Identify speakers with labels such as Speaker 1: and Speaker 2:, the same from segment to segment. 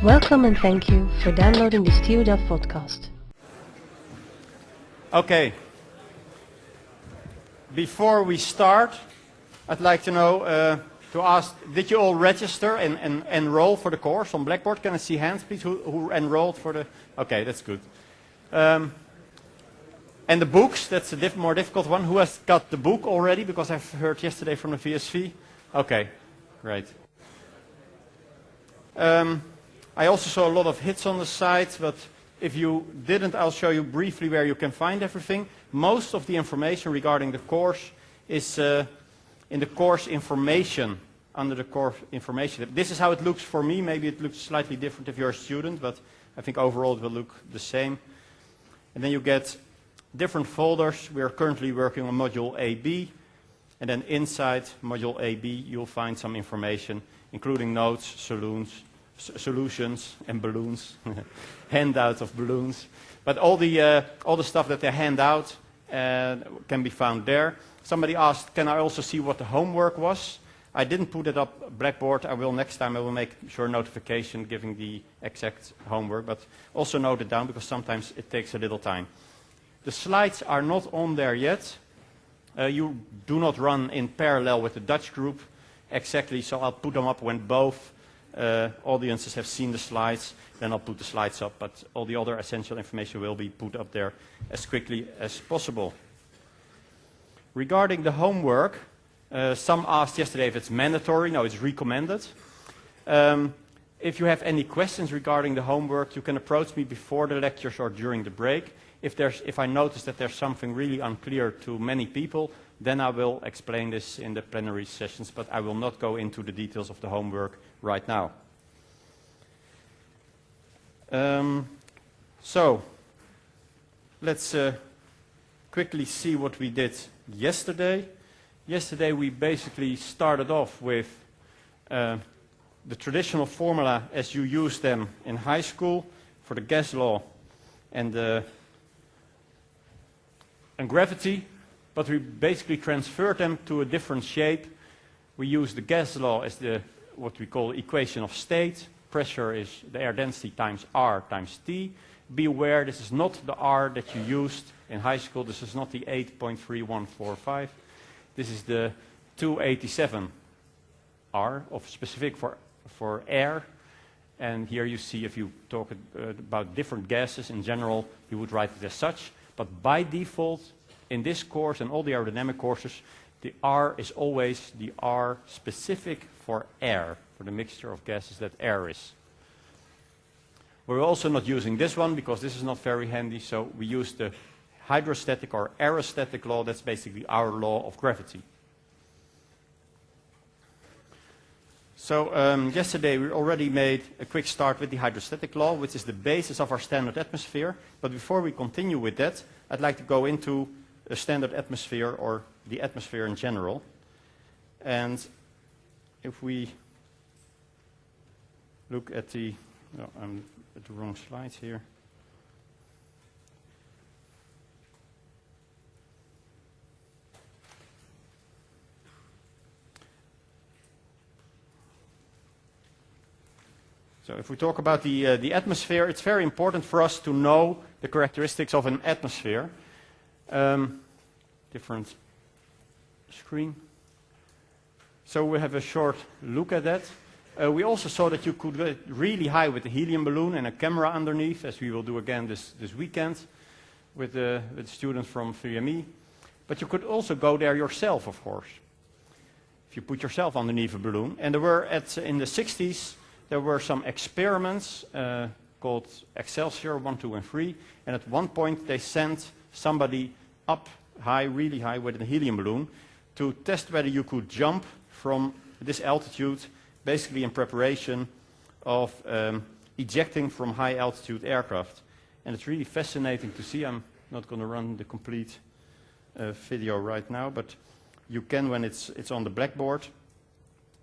Speaker 1: Welcome and thank you for downloading this TU Delft podcast.
Speaker 2: Okay. Before we start, I'd like to know, to ask, did you all register and enroll for the course on Blackboard? Can I see hands, please, who enrolled for the... Okay, that's good. And the books, that's a more difficult one. Who has got the book already? Because I've heard yesterday from the VSV. Okay, great. I also saw a lot of hits on the site, but if you didn't, I'll show you briefly where you can find everything. Most of the information regarding the course is in the course information, under the course information. This is how it looks for me. Maybe it looks slightly different if you're a student, but I think overall it will look the same. And then you get different folders. We are currently working on Module AB. And then inside Module AB, you'll find some information, including notes, solutions and balloons, handouts of balloons. But all the stuff that they hand out can be found there. Somebody asked, can I also see what the homework was? I didn't put it up Blackboard. I will next time. I will make sure notification giving the exact homework, but also note it down because sometimes it takes a little time. The slides are not on there yet. You do not run in parallel with the Dutch group exactly, so I'll put them up when both audiences have seen the slides, then I'll put the slides up, but all the other essential information will be put up there as quickly as possible. Regarding the homework, some asked yesterday if it's mandatory. No, it's recommended. If you have any questions regarding the homework, you can approach me before the lectures or during the break. If I notice that there's something really unclear to many people, then I will explain this in the plenary sessions, but I will not go into the details of the homework right now. So, let's quickly see what we did yesterday. Yesterday we basically started off with the traditional formula as you use them in high school for the gas law and gravity, but we basically transferred them to a different shape. We use the gas law as what we call equation of state. Pressure is the air density times R times T. Be aware, this is not the R that you used in high school. This is not the 8.3145. This is the 287 R of specific for air. And here you see if you talk about different gases in general, you would write it as such. But by default, in this course and all the aerodynamic courses, the R is always the R specific for air, for the mixture of gases that air is. We're also not using this one because this is not very handy, so we use the hydrostatic or aerostatic law. That's basically our law of gravity. So yesterday we already made a quick start with the hydrostatic law, which is the basis of our standard atmosphere. But before we continue with that, I'd like to go into a standard atmosphere or the atmosphere in general. And if we look at the, no, I'm at the wrong slides here. So if we talk about the atmosphere, it's very important for us to know the characteristics of an atmosphere. Different screen. So we have a short look at that. We also saw that you could get really high with the helium balloon and a camera underneath, as we will do again this weekend with the students from VME. But you could also go there yourself, of course, if you put yourself underneath a balloon. And there were, in the 60s, there were some experiments called Excelsior 1, 2, and 3. And at one point, they sent somebody up high, really high, with a helium balloon to test whether you could jump from this altitude, basically in preparation of ejecting from high altitude aircraft. And it's really fascinating to see. I'm not going to run the complete video right now, but you can when it's on the Blackboard.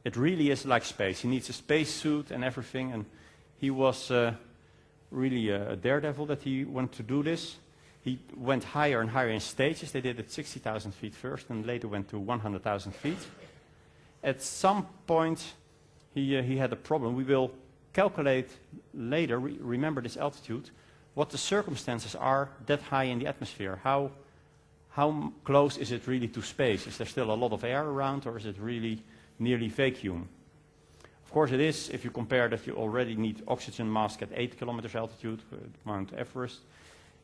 Speaker 2: It really is like space. He needs a space suit and everything, and he was really a daredevil that he went to do this. He went higher and higher in stages. They did it 60,000 feet first and later went to 100,000 feet. At some point, he had a problem. We will calculate later, remember this altitude, what the circumstances are that high in the atmosphere. How close is it really to space? Is there still a lot of air around, or is it really nearly vacuum? Of course it is, if you compare that you already need oxygen mask at 8 kilometers altitude, Mount Everest.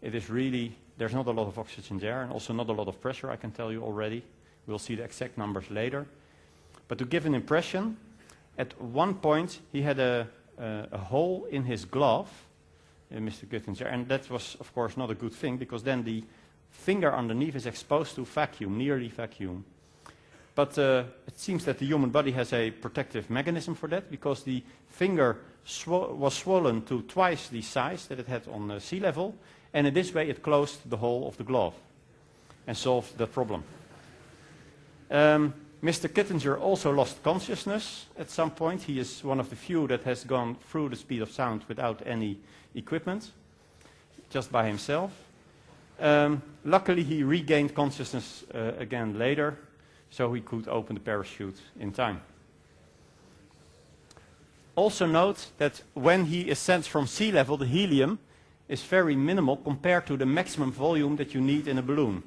Speaker 2: It is really, there's not a lot of oxygen there, and also not a lot of pressure, I can tell you already. We'll see the exact numbers later. But to give an impression, at one point he had a hole in his glove, Mr. Kittinger, and that was of course not a good thing, because then the finger underneath is exposed to vacuum, nearly vacuum. But it seems that the human body has a protective mechanism for that, because the finger was swollen to twice the size that it had on sea level, and in this way it closed the hole of the glove and solved that problem. Mr. Kittinger also lost consciousness at some point. He is one of the few that has gone through the speed of sound without any equipment, just by himself. Luckily he regained consciousness again later, so he could open the parachute in time. Also note that when he ascends from sea level, the helium is very minimal compared to the maximum volume that you need in a balloon.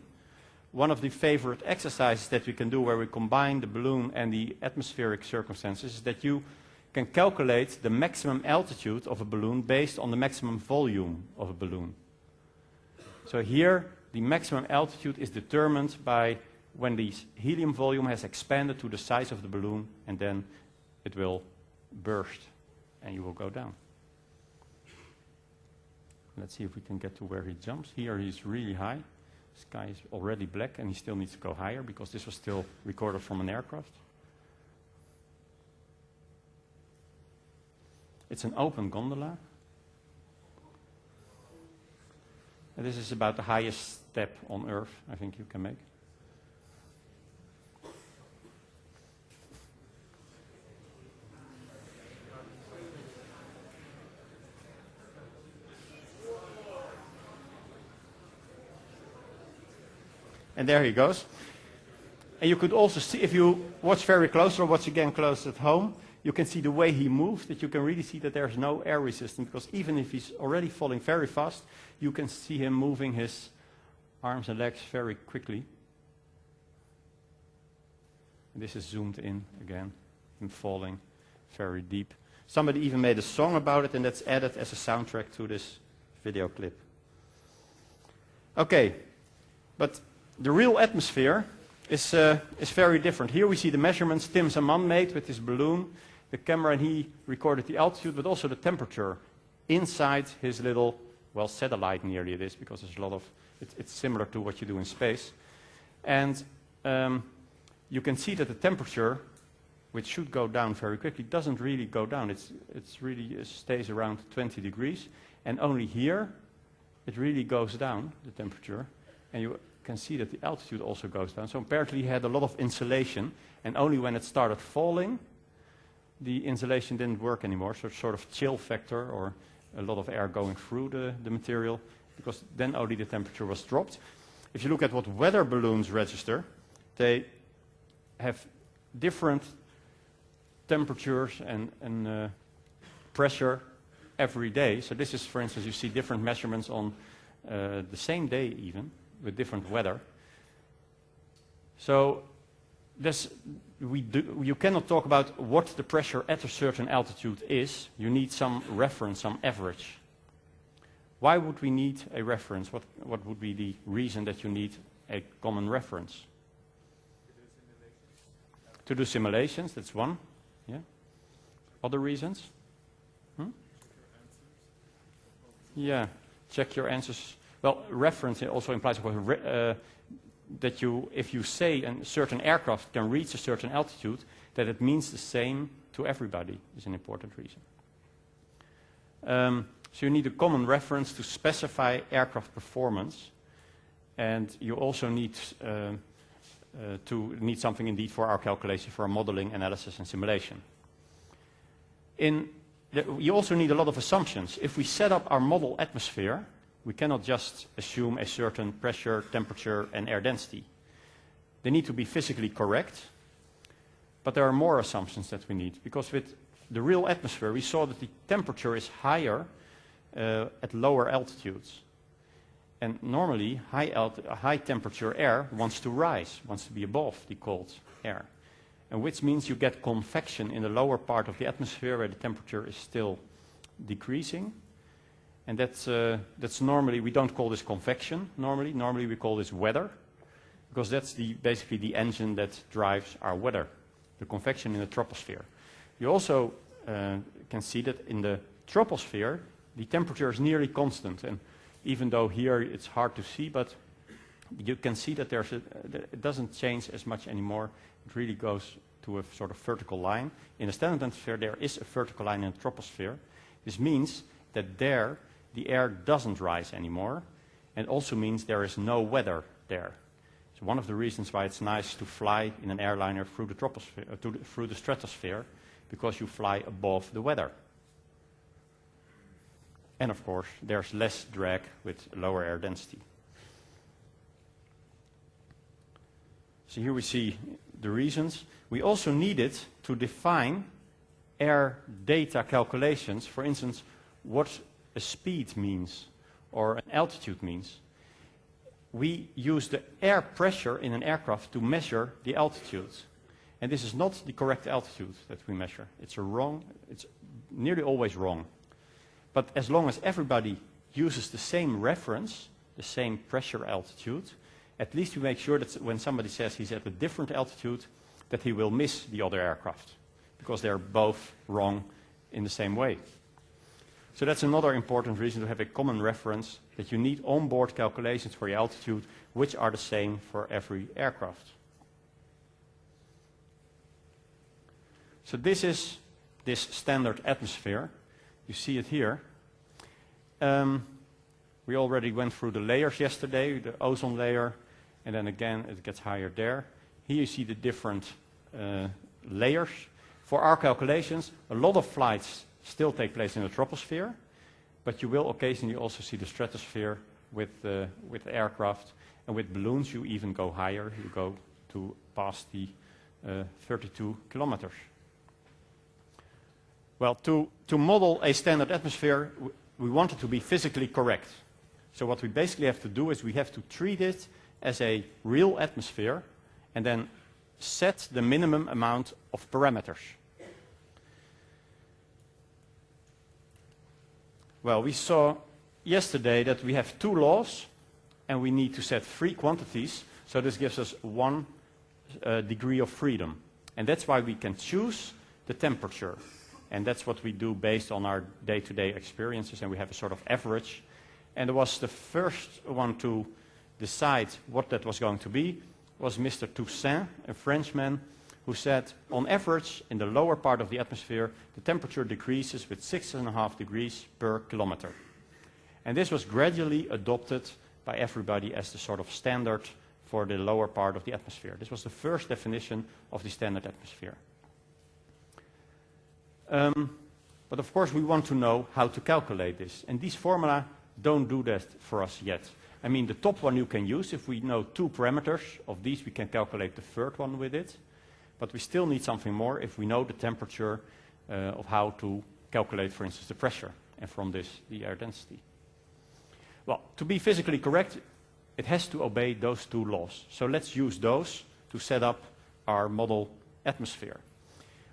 Speaker 2: One of the favorite exercises that we can do where we combine the balloon and the atmospheric circumstances is that you can calculate the maximum altitude of a balloon based on the maximum volume of a balloon. So here the maximum altitude is determined by when the helium volume has expanded to the size of the balloon, and then it will burst and you will go down. Let's see if we can get to where he jumps. Here he's really high. The sky is already black and he still needs to go higher because this was still recorded from an aircraft. It's an open gondola. And this is about the highest step on Earth I think you can make. And there he goes. And you could also see, if you watch very close or watch again close at home, you can see the way he moves, that you can really see that there's no air resistance, because even if he's already falling very fast, you can see him moving his arms and legs very quickly. And this is zoomed in again, him falling very deep. Somebody even made a song about it, and that's added as a soundtrack to this video clip. Okay, but the real atmosphere is very different. Here we see the measurements Tim Zaman made with his balloon, the camera, and he recorded the altitude, but also the temperature inside his little, well, satellite nearly it is, because there's a lot of, it's similar to what you do in space. And you can see that the temperature, which should go down very quickly, doesn't really go down. It's really stays around 20 degrees, and only here it really goes down, the temperature, and you can see that the altitude also goes down. So apparently he had a lot of insulation, and only when it started falling, the insulation didn't work anymore, so it's sort of chill factor, or a lot of air going through the material, because then only the temperature was dropped. If you look at what weather balloons register, they have different temperatures and pressure every day. So this is, for instance, you see different measurements on the same day even, with different weather. So this, you cannot talk about what the pressure at a certain altitude is. You need some reference, some average. Why would we need a reference? What would be the reason that you need a common reference? To do simulations, that's one. Yeah. Other reasons? Yeah, check your answers. Well, reference also implies, of course, that if you say a certain aircraft can reach a certain altitude, that it means the same to everybody is an important reason. So you need a common reference to specify aircraft performance, and you also need something indeed for our calculation, for our modeling, analysis, and simulation. You also need a lot of assumptions. If we set up our model atmosphere, we cannot just assume a certain pressure, temperature, and air density. They need to be physically correct, but there are more assumptions that we need, because with the real atmosphere, we saw that the temperature is higher at lower altitudes. And normally, high temperature air wants to rise, wants to be above the cold air. And which means you get convection in the lower part of the atmosphere where the temperature is still decreasing. And that's normally, we don't call this convection normally. Normally we call this weather, because that's basically the engine that drives our weather, the convection in the troposphere. You also can see that in the troposphere, the temperature is nearly constant. And even though here it's hard to see, but you can see that it doesn't change as much anymore. It really goes to a sort of vertical line. In the standard atmosphere, there is a vertical line in the troposphere. This means that there, the air doesn't rise anymore, and also means there is no weather there. So one of the reasons why it's nice to fly in an airliner through the troposphere, through the stratosphere, because you fly above the weather. And of course, there's less drag with lower air density. So here we see the reasons. We also needed to define air data calculations, for instance, what a speed means or an altitude means. We use the air pressure in an aircraft to measure the altitude. And this is not the correct altitude that we measure. It's nearly always wrong. But as long as everybody uses the same reference, the same pressure altitude, at least we make sure that when somebody says he's at a different altitude, that he will miss the other aircraft, because they're both wrong in the same way. So that's another important reason to have a common reference, that you need onboard calculations for your altitude, which are the same for every aircraft. So this is this standard atmosphere. You see it here. We already went through the layers yesterday, the ozone layer, and then again it gets higher there. Here you see the different layers. For our calculations, a lot of flights still take place in the troposphere, but you will occasionally also see the stratosphere with aircraft, and with balloons you even go higher. You go to past the 32 kilometers. Well, to model a standard atmosphere, we want it to be physically correct. So what we basically have to do is we have to treat it as a real atmosphere and then set the minimum amount of parameters. Well, we saw yesterday that we have two laws and we need to set three quantities. So this gives us 1 degree of freedom. And that's why we can choose the temperature. And that's what we do based on our day-to-day experiences, and we have a sort of average. And it was the first one to decide what that was going to be was Mr. Toussaint, a Frenchman, who said, on average, in the lower part of the atmosphere, the temperature decreases with 6.5 degrees per kilometer. And this was gradually adopted by everybody as the sort of standard for the lower part of the atmosphere. This was the first definition of the standard atmosphere. But of course we want to know how to calculate this, and these formula don't do that for us yet. I mean, the top one you can use. If we know 2 parameters of these, we can calculate the third one with it, but we still need something more if we know the temperature of how to calculate, for instance, the pressure, and from this the air density. Well, to be physically correct, it has to obey those 2 laws. So let's use those to set up our model atmosphere.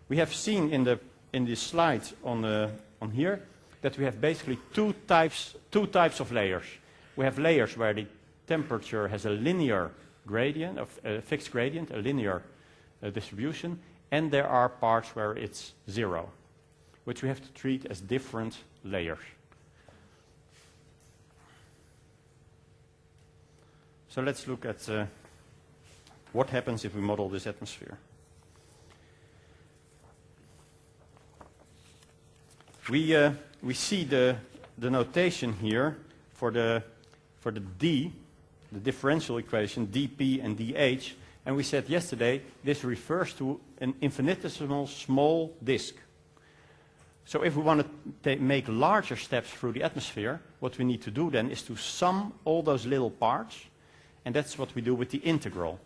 Speaker 2: We have seen in this slide on here that we have basically two types of layers. We have layers where the temperature has a linear gradient, a fixed gradient, a linear distribution, and there are parts where it's 0, which we have to treat as different layers. So let's look at what happens if we model this atmosphere. We see the notation here for the D, the differential equation, dP and dH, and we said yesterday this refers to an infinitesimal small disk. So if we want to make larger steps through the atmosphere, what we need to do then is to sum all those little parts, and that's what we do with the integral.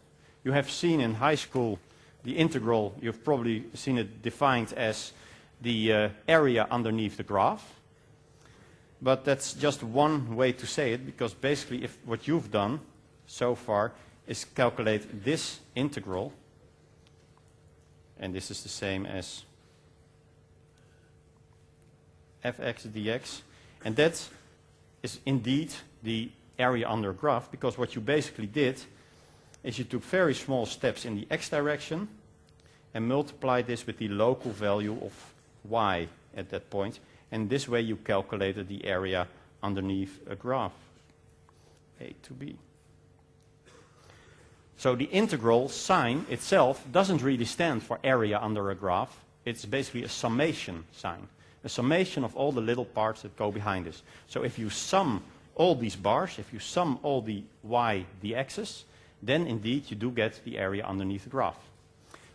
Speaker 2: You have seen in high school the integral, you've probably seen it defined as the area underneath the graph. But that's just one way to say it, because basically if what you've done so far is calculate this integral, and this is the same as fx dx, and that is indeed the area under a graph, because what you basically did is you took very small steps in the x direction and multiplied this with the local value of y at that point, and this way you calculated the area underneath a graph, a to b. So the integral sign itself doesn't really stand for area under a graph. It's basically a summation sign, a summation of all the little parts that go behind this. So if you sum all these bars, if you sum all the y dx's, then indeed you do get the area underneath the graph.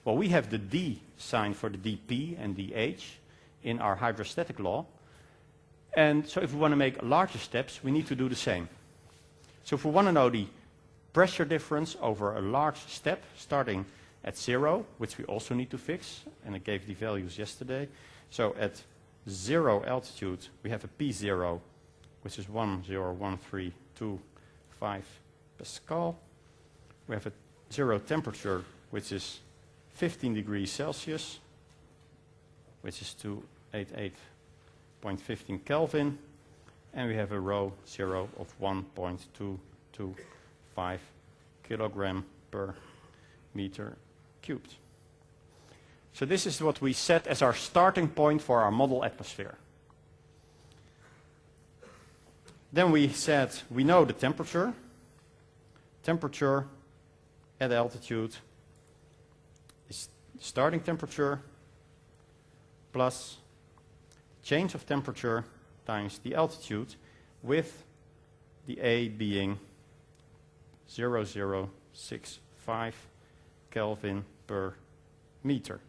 Speaker 2: Well, we have the d sign for the dp and dh in our hydrostatic law. And so if we want to make larger steps, we need to do the same. So if we want to know the pressure difference over a large step starting at 0, which we also need to fix, and I gave the values yesterday. So at 0 altitude, we have a P0, which is 10132.5 Pascal. We have a 0 temperature, which is 15 degrees Celsius, which is 288.15 Kelvin, and we have a rho 0 of 1.225 kilogram per meter cubed. So this is what we set as our starting point for our model atmosphere. Then we said we know the temperature. Temperature at altitude is starting temperature plus change of temperature times the altitude, with the A being 0065 Kelvin per meter.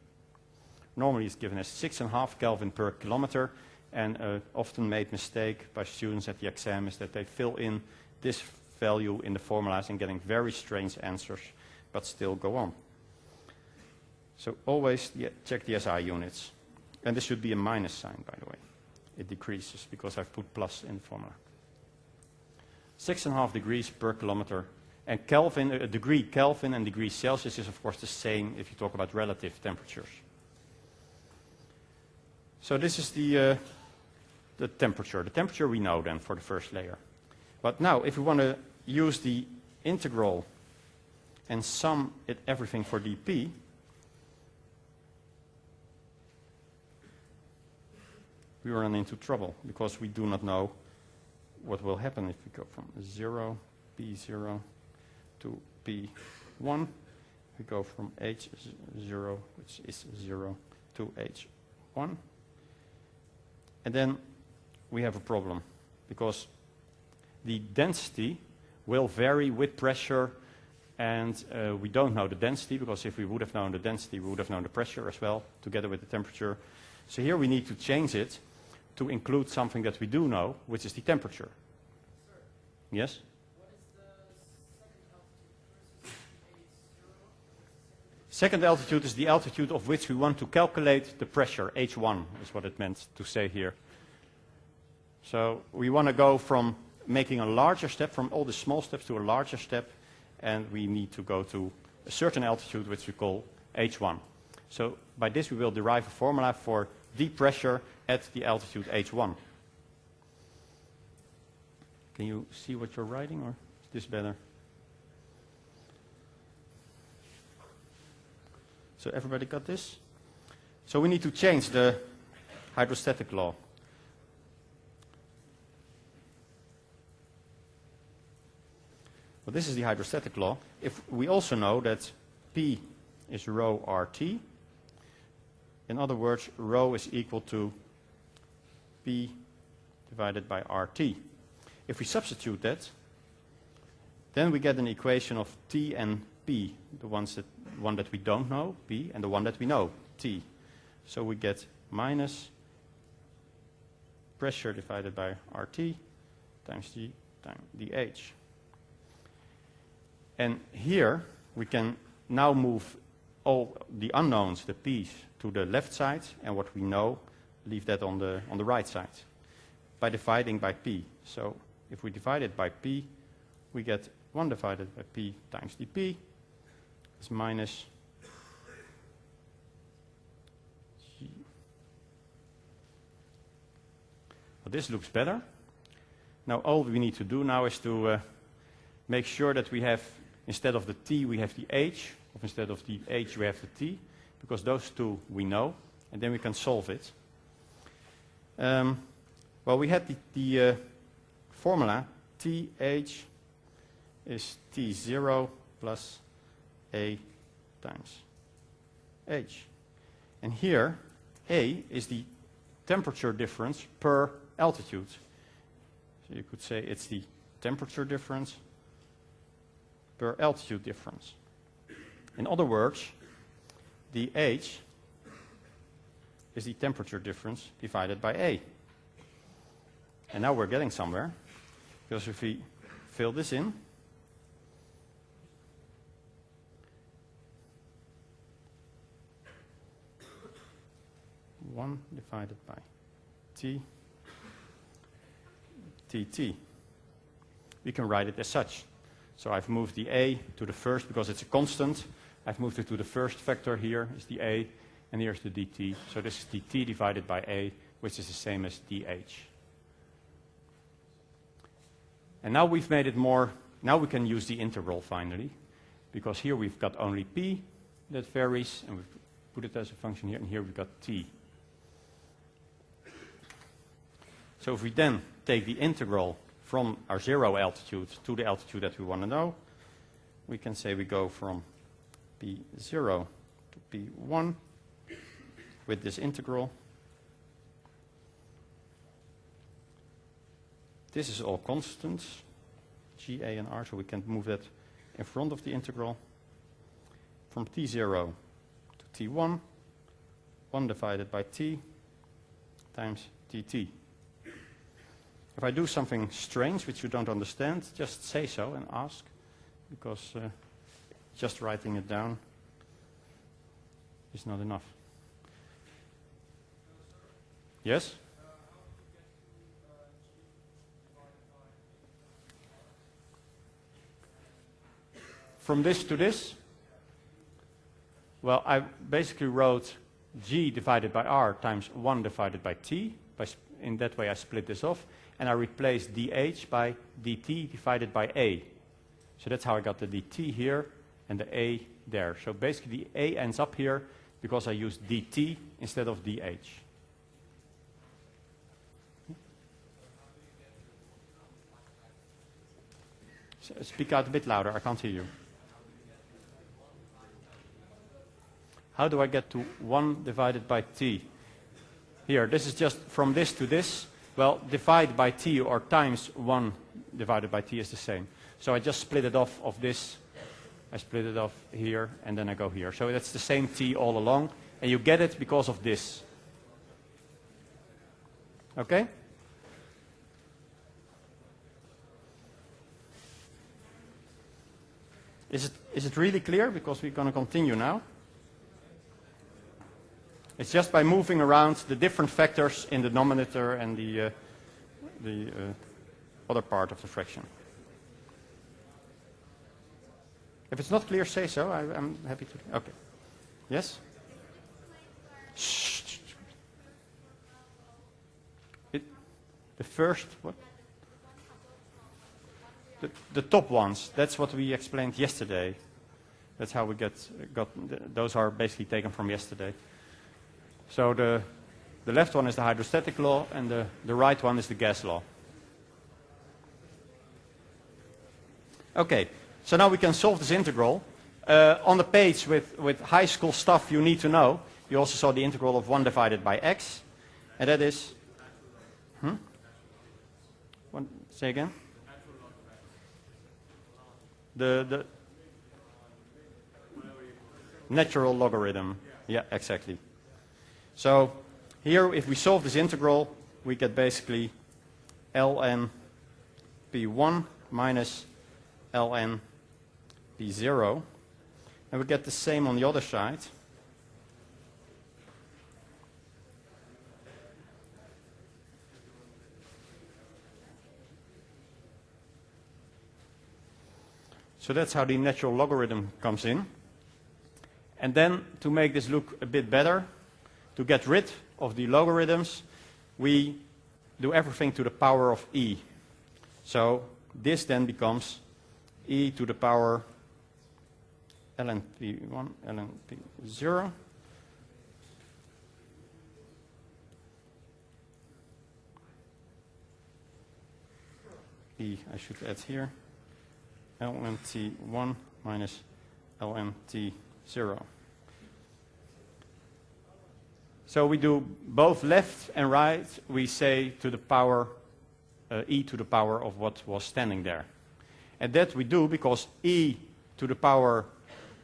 Speaker 2: Normally it's given as 6.5 Kelvin per kilometer, and often made mistake by students at the exam is that they fill in this value in the formulas and getting very strange answers, but still go on. So always check the SI units. And this should be a minus sign, by the way. It decreases because I've put plus in the formula. 6.5 degrees per kilometer. And Kelvin, a degree Kelvin and degree Celsius is of course the same if you talk about relative temperatures. So this is the temperature. The temperature we know then for the first layer. But now if we want to use the integral and sum it everything for dp, we run into trouble because we do not know what will happen if we go from 0, P0 to P1. We go from H0, which is 0, to H1. And then we have a problem because the density will vary with pressure, and we don't know the density, because if we would have known the density, we would have known the pressure as well, together with the temperature. So here we need to change it to include something that we do know, which is the temperature.
Speaker 3: Sir,
Speaker 2: yes?
Speaker 3: what is the
Speaker 2: Second
Speaker 3: second altitude versus H8?
Speaker 2: altitude is the altitude of which we want to calculate the pressure. H1 is what it meant to say here. So we want to go from making a larger step, from all the small steps to a larger step, and we need to go to a certain altitude which we call H1. So by this we will derive a formula for the pressure at the altitude H1. Can you see what you're writing, or is this better? So everybody got this? So we need to change the hydrostatic law. Well, this is the hydrostatic law. If we also know that P is rho RT. In other words, rho is equal to P divided by RT. If we substitute that, then we get an equation of T and P, the one that we don't know, P, and the one that we know, T. So we get minus pressure divided by RT times G times dH. And here we can now move all the unknowns, the p's, to the left side, and what we know, leave that on the right side by dividing by p. So if we divide it by p, we get 1 divided by p times dp is minus g. Well, this looks better. Now all we need to do now is to make sure that we have, instead of the t, we have the h, or instead of the h, we have the t, because those two we know, and then we can solve it. Well, we had the formula th is t0 plus a times h. And here, a is the temperature difference per altitude. So you could say it's the temperature difference per altitude difference. In other words, the h is the temperature difference divided by a. And now we're getting somewhere, because if we fill this in, one divided by t tt. We can write it as such. So I've moved the a to the first, because it's a constant. I've moved it to the first factor. Here is the a, and here's the dt. So this is dt divided by a, which is the same as dh. And now we've made it more, now we can use the integral finally, because here we've got only p that varies, and we've put it as a function here, and here we've got t. So if we then take the integral from our 0 altitude to the altitude that we want to know, we can say we go from p0 to p1 with this integral. This is all constants, g, a, and r, so we can move that in front of the integral. From t0 to t1, 1 divided by t times dt. If I do something strange which you don't understand, just say so and ask, because just writing it down is not enough. Yes? From this to this? Well, I basically wrote g divided by r times 1 divided by t. In that way I split this off. And I replaced dh by dt divided by a. So that's how I got the dt here and the a there. So basically the a ends up here because I used dt instead of dh. Speak out a bit louder, I can't hear you. How do I get to 1 divided by t? Here, this is just from this to this. Well, divide by t or times 1 divided by t is the same. So I just split it off of this. I split it off here, and then I go here. So that's the same t all along, and you get it because of this. Okay? Is it really clear? Because we're going to continue now. It's just by moving around the different factors in the denominator and the other part of the fraction. If it's not clear, say so. I'm happy to. Okay. Yes? Shh. The first, what? The top ones. That's what we explained yesterday. That's how we those are basically taken from yesterday. So the left one is the hydrostatic law, and the right one is the gas law. Okay, so now we can solve this integral. On the page with high school stuff you need to know, you also saw the integral of 1 divided by x, and that is... Say again? The natural logarithm. Yeah, exactly. So here, if we solve this integral, we get basically ln p1 minus ln p0. And we get the same on the other side. So that's how the natural logarithm comes in. And then, to make this look a bit better, to get rid of the logarithms, we do everything to the power of e. So this then becomes e to the power ln p1, ln p0. E, I should add here, ln t1 minus ln t0. So we do both left and right, we say to the power, e to the power of what was standing there. And that we do because e to the power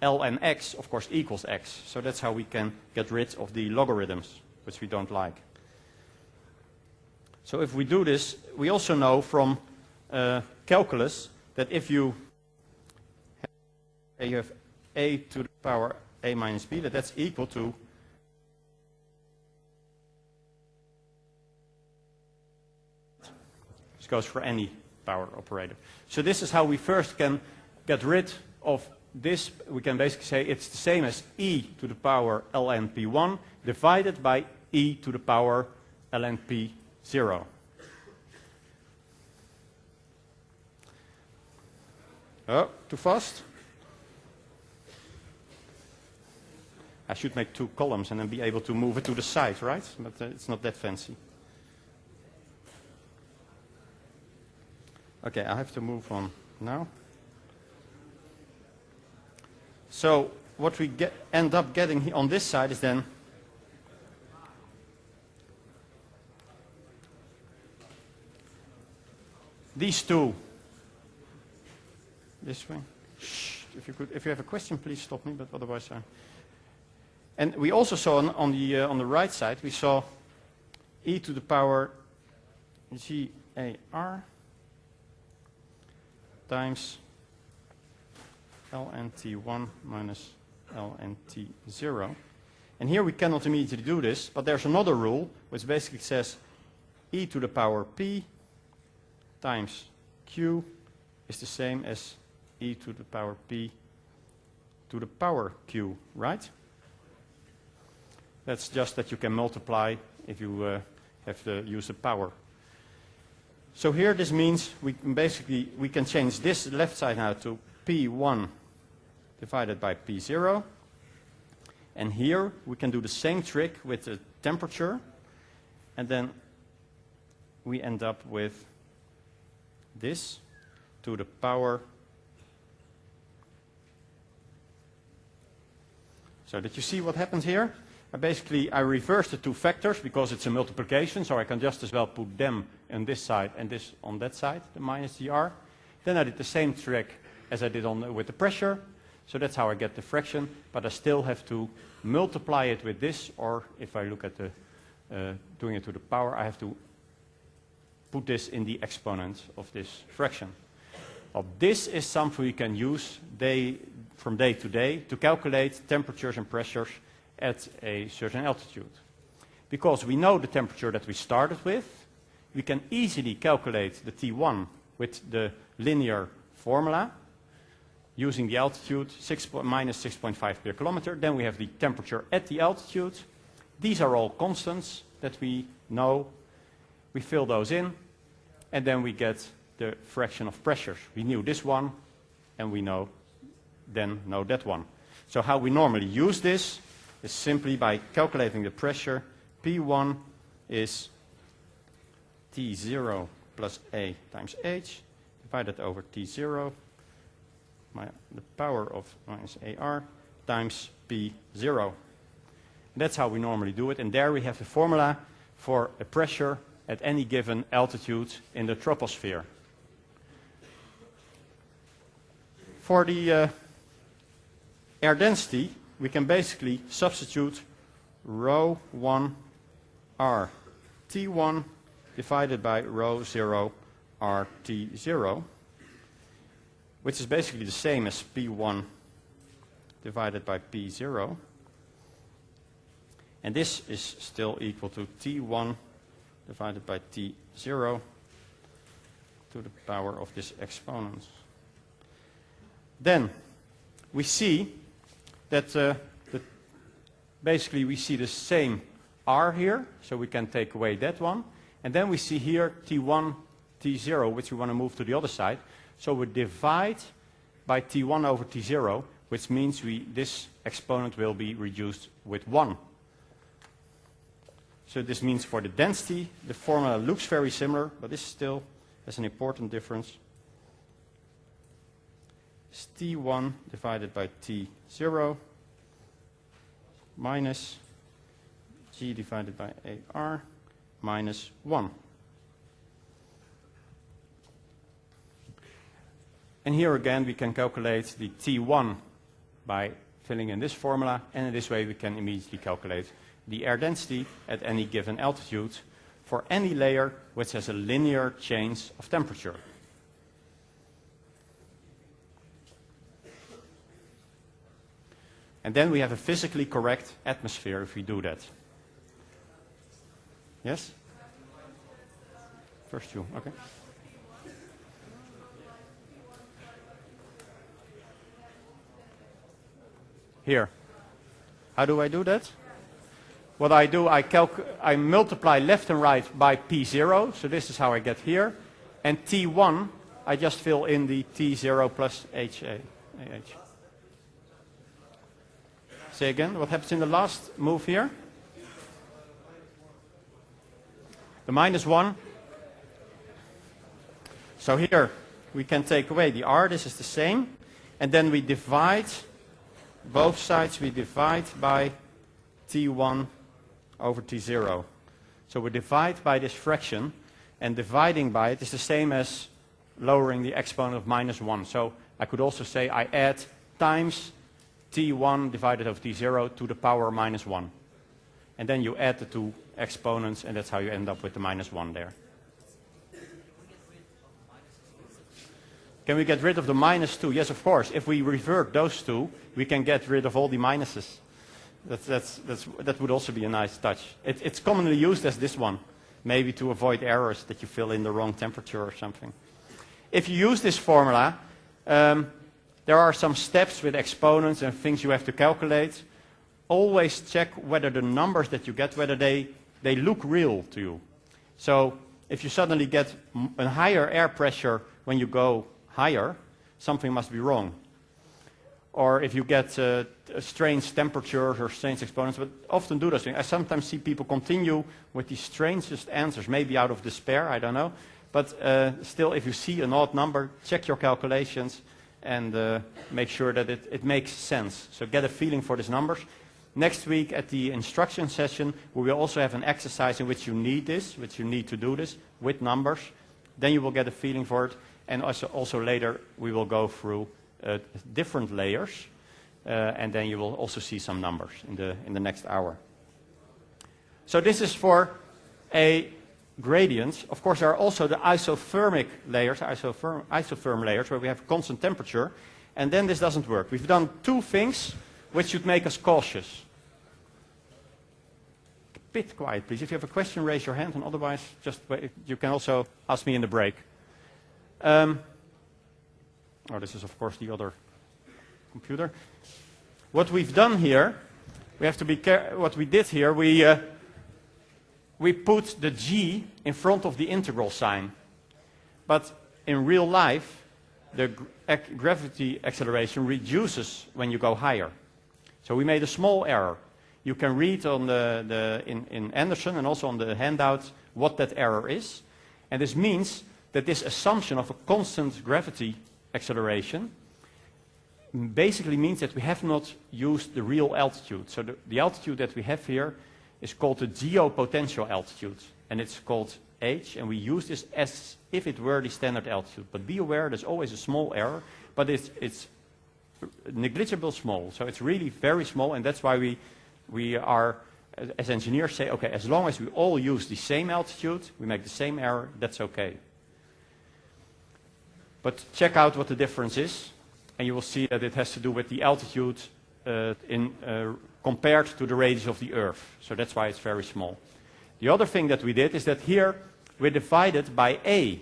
Speaker 2: ln x, of course, equals x. So that's how we can get rid of the logarithms, which we don't like. So if we do this, we also know from calculus that if you have a to the power a minus b, that's equal to this goes for any power operator. So this is how we first can get rid of this. We can basically say it's the same as e to the power ln p1 divided by e to the power ln p0. Oh, too fast? I should make 2 columns and then be able to move it to the side, right? But it's not that fancy. Okay, I have to move on now. So what we end up getting on this side is then these two. This way. Shh, if you have a question, please stop me. But otherwise, and we also saw on the right side, we saw e to the power gar times ln t1 minus ln t0. And here we cannot immediately do this, but there's another rule which basically says e to the power p times q is the same as e to the power p to the power q, right? That's just that you can multiply if you have to use the power. So here this means we can change this left side now to p1 divided by p0. And here we can do the same trick with the temperature. And then we end up with this to the power. So did you see what happens here? I reverse the 2 factors because it's a multiplication, so I can just as well put them on this side and this on that side, the minus dr. Then I did the same trick as I did with the pressure, so that's how I get the fraction, but I still have to multiply it with this, or if I look at the doing it to the power, I have to put this in the exponent of this fraction. Well, this is something we can use from day to day to calculate temperatures and pressures at a certain altitude. Because we know the temperature that we started with, we can easily calculate the T1 with the linear formula using the altitude minus 6.5 per kilometer. Then we have the temperature at the altitude. These are all constants that we know. We fill those in, and then we get the fraction of pressures. We knew this one, and we know that one. So how we normally use this is simply by calculating the pressure. P1 is T0 plus A times H divided over T0, the power of minus AR, times P0. That's how we normally do it. And there we have the formula for a pressure at any given altitude in the troposphere. For the air density, we can basically substitute rho 1 R T1 divided by rho 0 R T0, which is basically the same as P1 divided by P0. And this is still equal to T1 divided by T0 to the power of this exponent. Then we see that basically we see the same R here, so we can take away that one. And then we see here T1, T0, which we want to move to the other side. So we divide by T1 over T0, which means this exponent will be reduced with 1. So this means for the density, the formula looks very similar, but this still has an important difference. It's T1 divided by T0 minus G divided by AR minus 1. And here again we can calculate the T1 by filling in this formula, and in this way we can immediately calculate the air density at any given altitude for any layer which has a linear change of temperature. And then we have a physically correct atmosphere if we do that. Yes? First you, okay. Here. How do I do that? What I do, I multiply left and right by P0, so this is how I get here. And T1, I just fill in the T0 plus AH. Say again, what happens in the last move here? The minus 1. So here we can take away the R, this is the same. And then we divide, both sides we divide by T1 over T0. So we divide by this fraction, and dividing by it is the same as lowering the exponent of minus 1. So I could also say I add times T1 divided over T0 to the power minus 1. And then you add the two exponents, and that's how you end up with the minus 1 there. Can we get rid of the minus 2? Yes, of course. If we revert those two, we can get rid of all the minuses. That would also be a nice touch. It's commonly used as this one, maybe to avoid errors that you fill in the wrong temperature or something. If you use this formula, there are some steps with exponents and things you have to calculate. Always check whether the numbers that you get, whether they look real to you. So if you suddenly get a higher air pressure when you go higher, something must be wrong. Or if you get strange temperatures or strange exponents, but often do those things. I sometimes see people continue with the strangest answers, maybe out of despair, I don't know. But still, if you see an odd number, check your calculations and make sure that it makes sense. So get a feeling for these numbers. Next week at the instruction session, we will also have an exercise in which you need to do this with numbers. Then you will get a feeling for it. And also later, we will go through different layers, and then you will also see some numbers in the next hour. So this is for a gradient. Of course, there are also the isothermic layers, isotherm layers, where we have constant temperature, and then this doesn't work. We've done two things which should make us cautious. A bit quiet, please. If you have a question, raise your hand, and otherwise, just wait. You can also ask me in the break. This is, of course, the other computer. What we've done here, we have to be careful. What we did here, we put the G in front of the integral sign. But in real life, the gravity acceleration reduces when you go higher. So we made a small error. You can read on in Anderson and also on the handout what that error is. And this means that this assumption of a constant gravity acceleration basically means that we have not used the real altitude. So the altitude that we have here is called the geopotential altitude, and it's called h, and we use this as if it were the standard altitude. But be aware, there's always a small error, but it's negligible small, so it's really very small, and that's why we are, as engineers, say, okay, as long as we all use the same altitude, we make the same error, that's okay. But check out what the difference is, and you will see that it has to do with the altitude compared to the radius of the Earth. So that's why it's very small. The other thing that we did is that here we divided by A.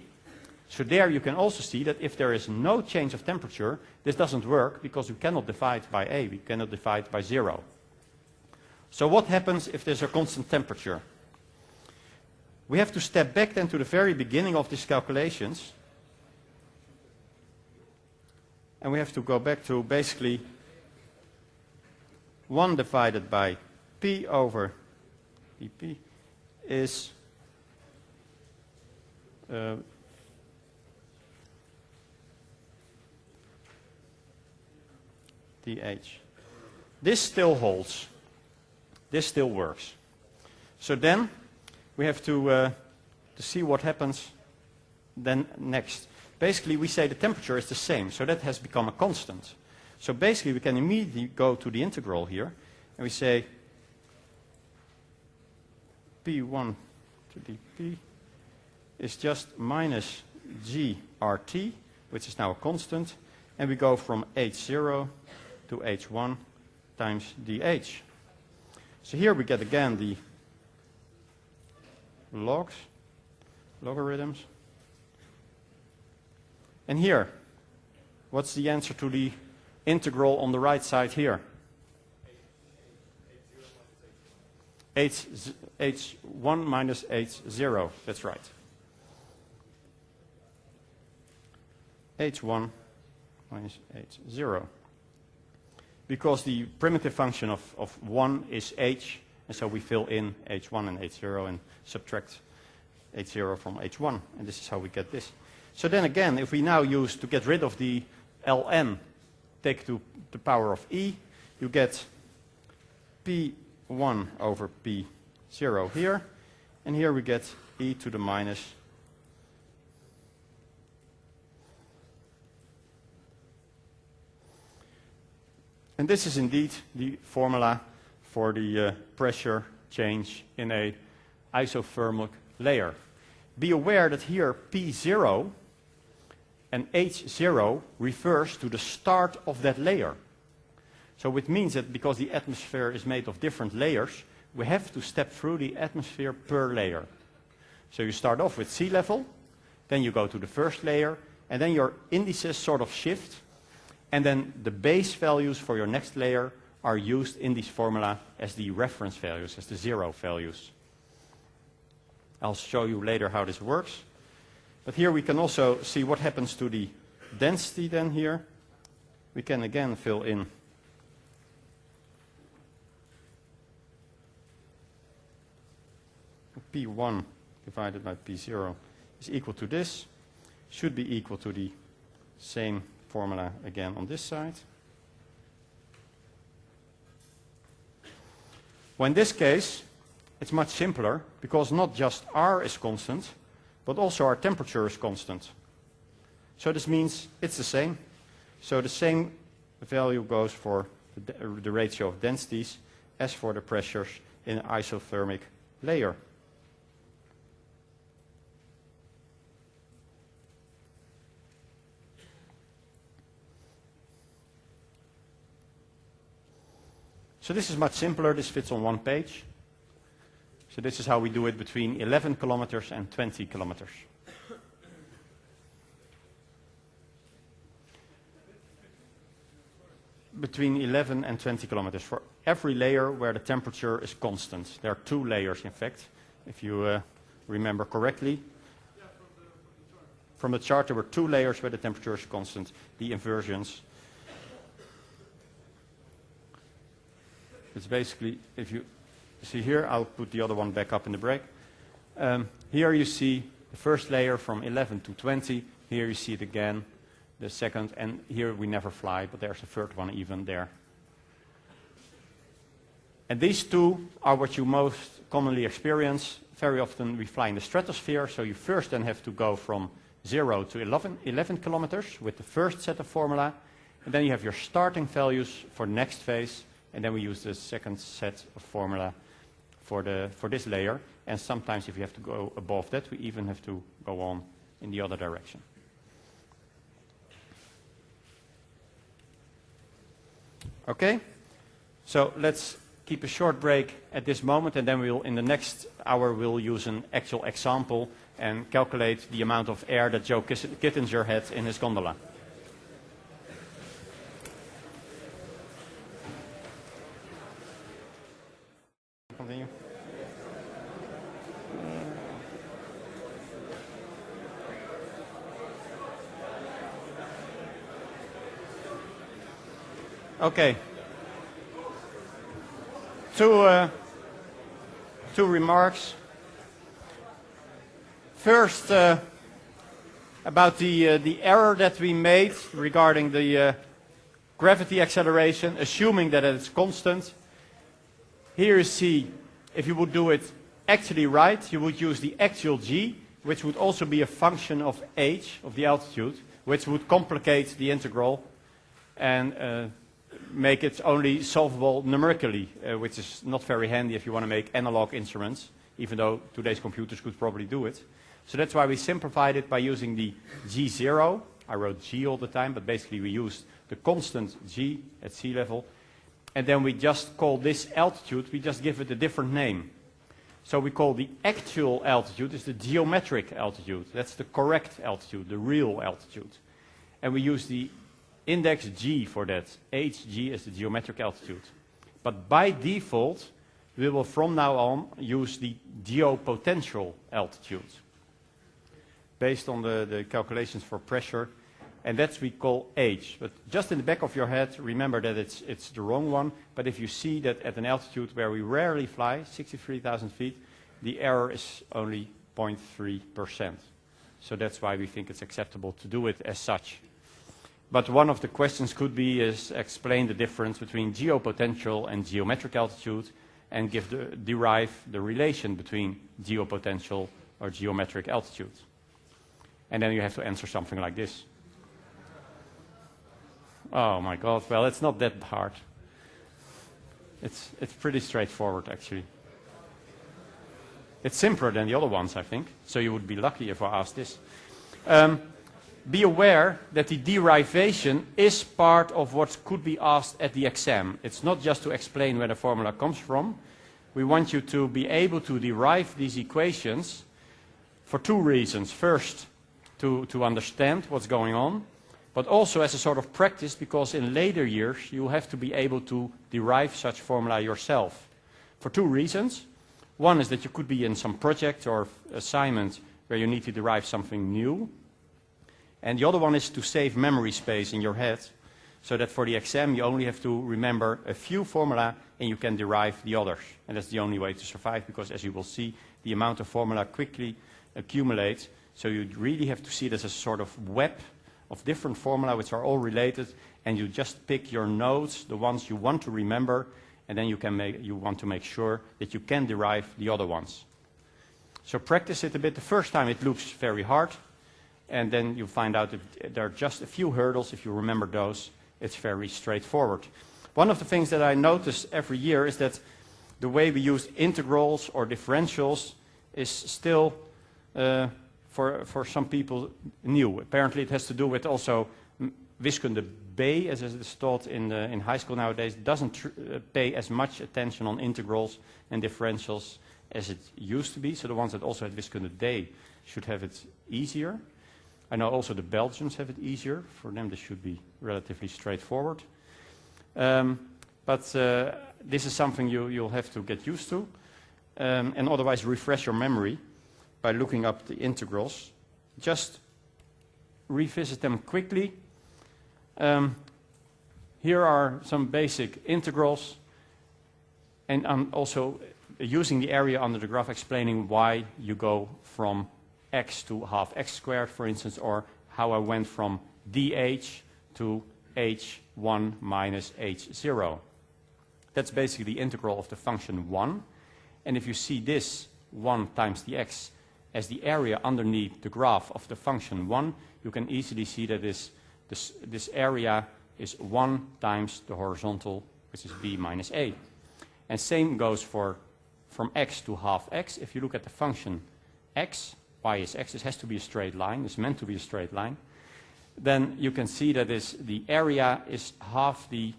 Speaker 2: So there you can also see that if there is no change of temperature, this doesn't work because we cannot divide by A, we cannot divide by 0. So what happens if there's a constant temperature? We have to step back then to the very beginning of these calculations. And we have to go back to basically 1 divided by P over dP is dH. This still holds. This still works. So then we have to see what happens then next. Basically, we say the temperature is the same, so that has become a constant. So basically, we can immediately go to the integral here, and we say P1 to dP is just minus GRT, which is now a constant, and we go from H0 to H1 times dH. So here we get again the logarithms. And here, what's the answer to the integral on the right side here? H1 minus H0, that's right. H1 minus H0. Because the primitive function of 1 is H, and so we fill in H1 and H0 and subtract H0 from H1, and this is how we get this. So then again, if we now use, to get rid of the ln, take to the power of e, you get P1 over P0 here, and here we get e to the minus . And this is indeed the formula for the pressure change in a isothermal layer. Be aware that here P0 and H0 refers to the start of that layer. So it means that because the atmosphere is made of different layers, we have to step through the atmosphere per layer. So you start off with sea level, then you go to the first layer, and then your indices sort of shift, and then the base values for your next layer are used in this formula as the reference values, as the zero values. I'll show you later how this works. But here we can also see what happens to the density then here. We can again fill in P1 divided by P0 is equal to this. Should be equal to the same formula again on this side. Well, in this case, it's much simpler because not just R is constant, but also our temperature is constant. So this means it's the same. So the same value goes for the ratio of densities as for the pressures in an isothermic layer. So this is much simpler. This fits on one page. So this is how we do it between 11 kilometers and 20 kilometers. Between 11 and 20 kilometers for every layer where the temperature is constant. There are two layers, in fact, if you remember correctly. From the chart, there were two layers where the temperature is constant, the inversions. It's basically, if you see here, I'll put the other one back up in the break. Here you see the first layer from 11 to 20. Here you see it again, the second, and here we never fly, but there's a third one even there. And these two are what you most commonly experience. Very often we fly in the stratosphere, so you first then have to go from 0 to 11 kilometers with the first set of formula, and then you have your starting values for the next phase, and then we use the second set of formula for this layer. And sometimes if you have to go above that, we even have to go on in the other direction. Okay? So let's keep a short break at this moment, and then in the next hour, we'll use an actual example and calculate the amount of air that Joe Kittinger had in his gondola. Continue. Okay. Two remarks. First, about the error that we made regarding the gravity acceleration, assuming that it's constant. Here you see, if you would do it actually right, you would use the actual g, which would also be a function of h, of the altitude, which would complicate the integral and make it only solvable numerically, which is not very handy if you want to make analog instruments, even though today's computers could probably do it. So that's why we simplified it by using the g0. I wrote g all the time, but basically we used the constant g at sea level. And then we just call this altitude, we just give it a different name. So we call the actual altitude is the geometric altitude. That's the correct altitude, the real altitude. And we use the index g for that. hg is the geometric altitude. But by default, we will from now on use the geopotential altitude, based on the calculations for pressure, and that's we call h. But just in the back of your head, remember that it's the wrong one, but if you see that at an altitude where we rarely fly, 63,000 feet, the error is only 0.3%. So that's why we think it's acceptable to do it as such. But one of the questions could be is explain the difference between geopotential and geometric altitude and derive the relation between geopotential or geometric altitude. And then you have to answer something like this. Oh my God, well, it's not that hard. It's pretty straightforward, actually. It's simpler than the other ones, I think. So you would be lucky if I asked this. Be aware that the derivation is part of what could be asked at the exam. It's not just to explain where the formula comes from. We want you to be able to derive these equations for two reasons. First, to understand what's going on, but also as a sort of practice, because in later years you have to be able to derive such formula yourself. For two reasons. One is that you could be in some project or assignment where you need to derive something new. And the other one is to save memory space in your head, so that for the exam you only have to remember a few formula and you can derive the others. And that's the only way to survive, because as you will see, the amount of formula quickly accumulates. So you really have to see it as a sort of web of different formula which are all related, and you just pick your nodes, the ones you want to remember, and then you want to make sure that you can derive the other ones. So practice it a bit. The first time it looks very hard, and then you find out that there are just a few hurdles. If you remember those, it's very straightforward. One of the things that I notice every year is that the way we use integrals or differentials is still, for some people, new. Apparently it has to do with also wiskunde B, as it is taught in high school nowadays, doesn't pay as much attention on integrals and differentials as it used to be. So the ones that also had wiskunde D should have it easier. I know also the Belgians have it easier. For them, this should be relatively straightforward. But this is something you'll have to get used to. And otherwise, refresh your memory by looking up the integrals. Just revisit them quickly. Here are some basic integrals. And I'm also using the area under the graph explaining why you go from x to half x squared, for instance, or how I went from dh to h1 minus h0. That's basically the integral of the function 1. And if you see this 1 times the x as the area underneath the graph of the function 1, you can easily see that this area is 1 times the horizontal, which is b minus a. And same goes from x to half x. If you look at the function x, y is x, this has to be a straight line, it's meant to be a straight line, then you can see that the area is half the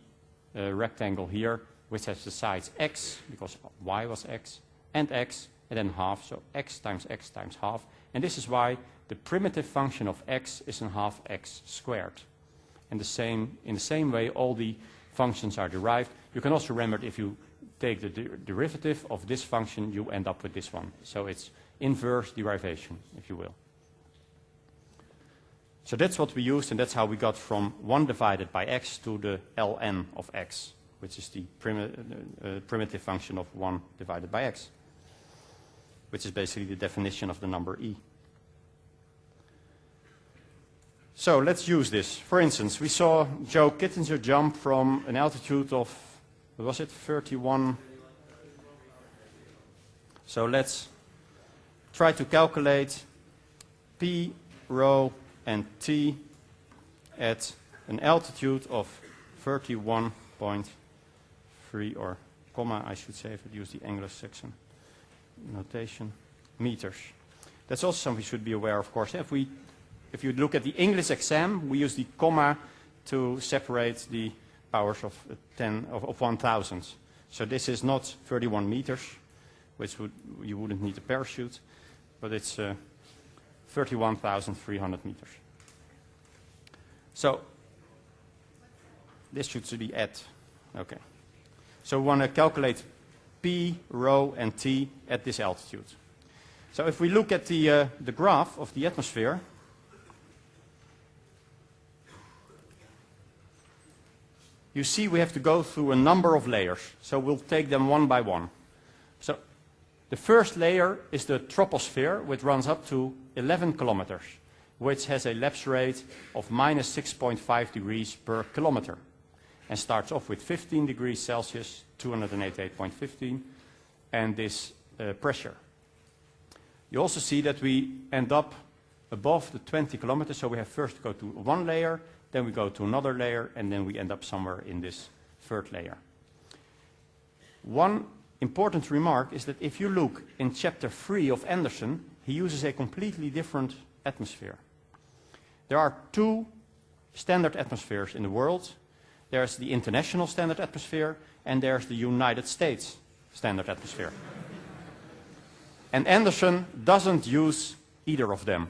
Speaker 2: rectangle here which has the sides x, because y was x, and then half, so x times half. And this is why the primitive function of x is a half x squared. And in the same way, all the functions are derived. You can also remember if you take the derivative of this function, you end up with this one. So it's inverse derivation, if you will. So that's what we used, and that's how we got from 1 divided by x to the ln of x, which is the primitive function of 1 divided by x, which is basically the definition of the number e. So let's use this. For instance, we saw Joe Kittinger jump from an altitude of, what was it, 31? So let's try to calculate p, rho, and t at an altitude of 31.3, or comma, I should say, if I use the Anglo-Saxon notation, meters. That's also something we should be aware of, course. If you look at the English exam, we use the comma to separate the powers of 1,000. So this is not 31 meters, which you wouldn't need a parachute, but it's 31,300 meters. So this should be at, okay. So we want to calculate p, rho, and t at this altitude. So if we look at the graph of the atmosphere, you see we have to go through a number of layers. So we'll take them one by one. So the first layer is the troposphere, which runs up to 11 kilometers, which has a lapse rate of minus 6.5 degrees per kilometer, and starts off with 15 degrees Celsius, 288.15, and this pressure. You also see that we end up above the 20 kilometers, so we have first to go to one layer, then we go to another layer, and then we end up somewhere in this third layer. One important remark is that if you look in chapter 3 of Anderson, he uses a completely different atmosphere. There are two standard atmospheres in the world. There's the international standard atmosphere, and there's the United States standard atmosphere. And Anderson doesn't use either of them.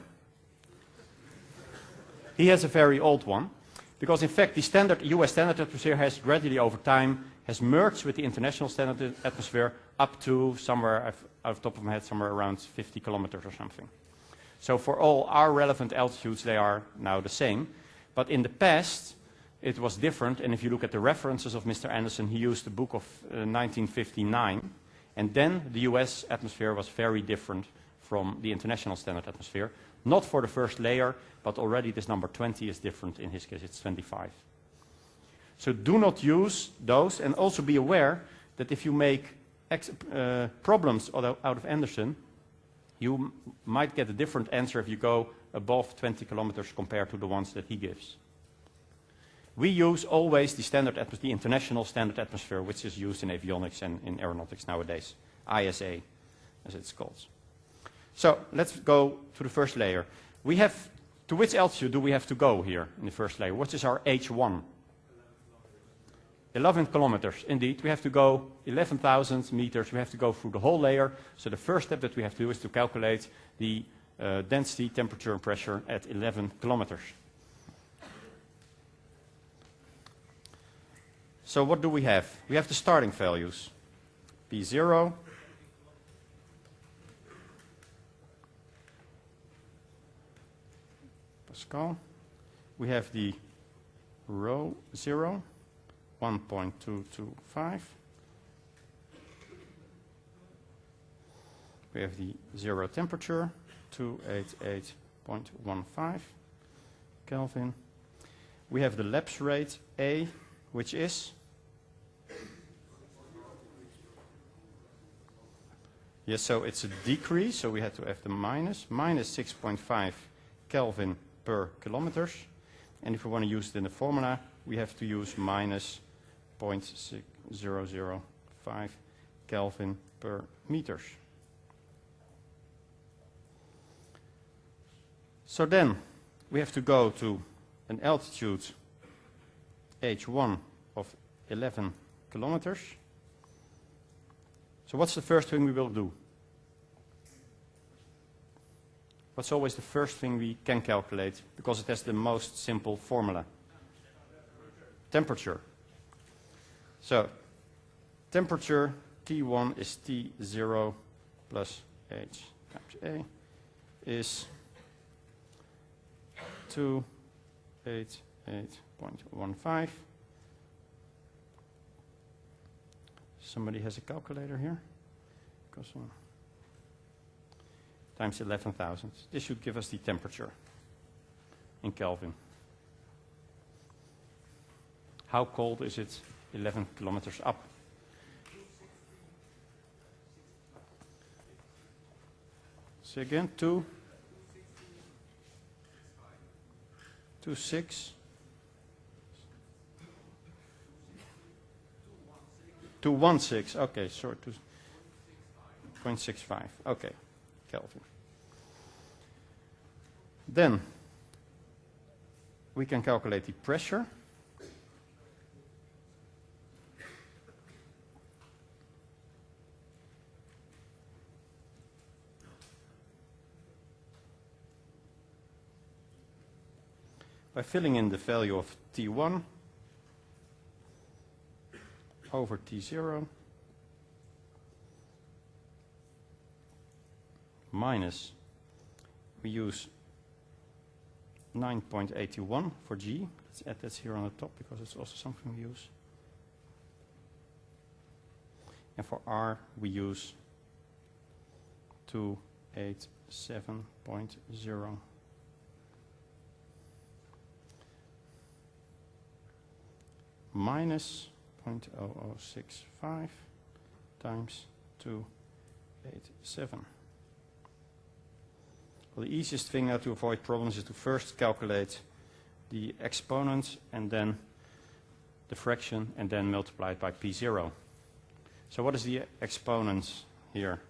Speaker 2: He has a very old one, because in fact the standard US standard atmosphere has gradually over time has merged with the international standard atmosphere up to somewhere, out of the top of my head, somewhere around 50 kilometers or something. So for all our relevant altitudes, they are now the same. But in the past, it was different, and if you look at the references of Mr. Anderson, he used the book of 1959, and then the US atmosphere was very different from the international standard atmosphere. Not for the first layer, but already this number 20 is different. In his case, it's 25. So do not use those, and also be aware that if you make problems out of Anderson, you might get a different answer if you go above 20 kilometers compared to the ones that he gives. We use always the standard atmosphere, the international standard atmosphere, which is used in avionics and in aeronautics nowadays, ISA, as it's called. So let's go to the first layer. We have, to which altitude do we have to go here in the first layer? What is our H1? 11 kilometers, indeed. We have to go 11,000 meters. We have to go through the whole layer. So the first step that we have to do is to calculate the density, temperature, and pressure at 11 kilometers. So what do we have? We have the starting values. P0, Pascal. We have the rho 0, 1.225. We have the zero temperature, 288.15 Kelvin. We have the lapse rate A, which is? Yes, so it's a decrease, so we had to have the minus 6.5 Kelvin per kilometers. And if we want to use it in the formula, we have to use minus 0.6005 Kelvin per meters. So then we have to go to an altitude H1 of 11 kilometers. So what's the first thing we will do? What's always the first thing we can calculate, because it has the most simple formula? Temperature. So, temperature T1 is T0 plus H times A is 288.15. Somebody has a calculator here? Because, times 11,000. This should give us the temperature in Kelvin. How cold is it 11 kilometers up? So again, 2.6. 2.16. Okay, sorry, 2.65. Okay, Kelvin. Then we can calculate the pressure. By filling in the value of T1 over T0 minus, we use 9.81 for G. Let's add that here on the top because it's also something we use. And for R we use 287.0. Minus 0.0065 times 287. Well, the easiest thing now to avoid problems is to first calculate the exponent and then the fraction and then multiply it by P0. So what is the exponent here?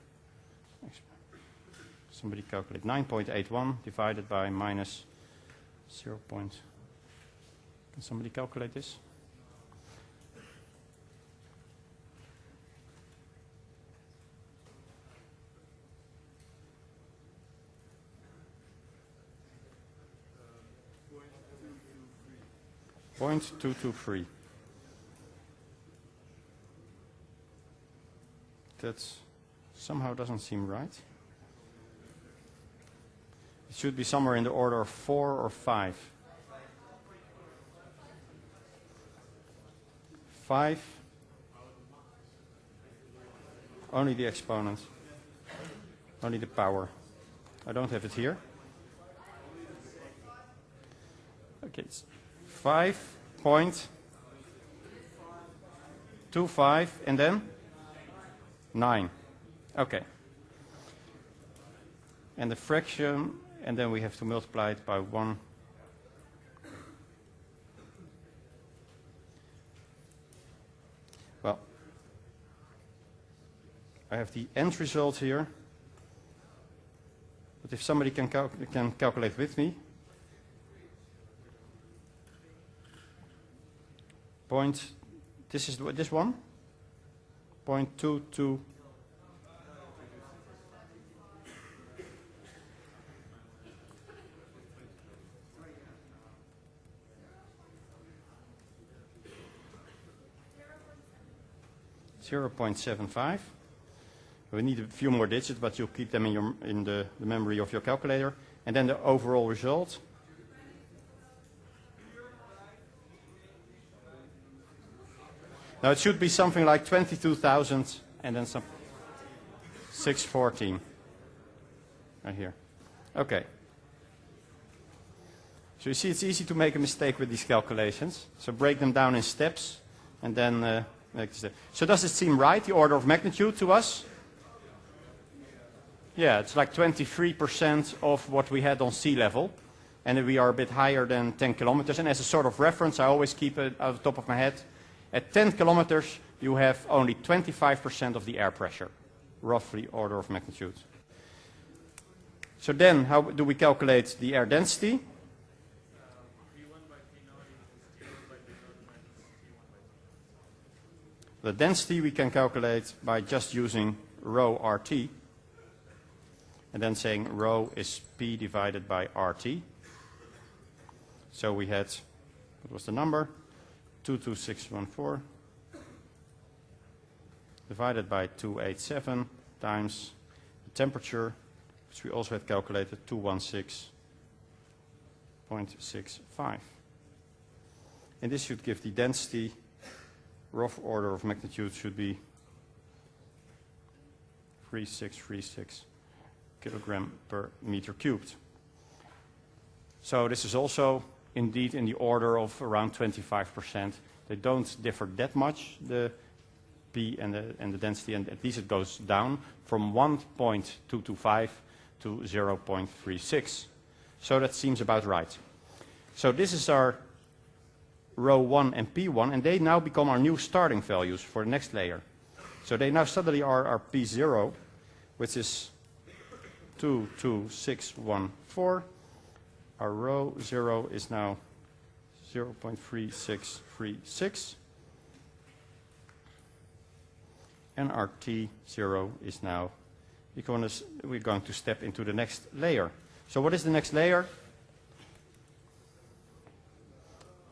Speaker 2: Somebody calculate 9.81 divided by minus 0. Can somebody calculate this? 0.223. That somehow doesn't seem right. It should be somewhere in the order of 4 or 5. 5. Only the exponent. Only the power. I don't have it here. Okay, it's 5.25 and then 9. Okay. And the fraction, and then we have to multiply it by 1. Well, I have the end result here. But if somebody can calculate with me, this is this one, 0.22. .75. We need a few more digits, but you'll keep them in the memory of your calculator. And then the overall result. Now it should be something like 22,000 and then some 614 right here. Okay. So you see it's easy to make a mistake with these calculations. So break them down in steps and then make the step. So does it seem right, the order of magnitude to us? Yeah, it's like 23% of what we had on sea level. And we are a bit higher than 10 kilometers. And as a sort of reference, I always keep it out of the top of my head. At 10 kilometers, you have only 25% of the air pressure, roughly order of magnitude. So then, how do we calculate the air density? The density we can calculate by just using rho RT, and then saying rho is P divided by RT. So we had, what was the number? 22614 divided by 287 times the temperature, which we also had calculated, 216.65. And this should give the density, rough order of magnitude should be 3636 kilogram per meter cubed. So this is also indeed in the order of around 25%. They don't differ that much, the P and the density, and at least it goes down from 1.225 to 0.36. So that seems about right. So this is our rho 1 and P1, and they now become our new starting values for the next layer. So they now suddenly are our P0, which is 22614. Our rho 0 is now 0.3636. And our T0 is now, we're going to step into the next layer. So what is the next layer?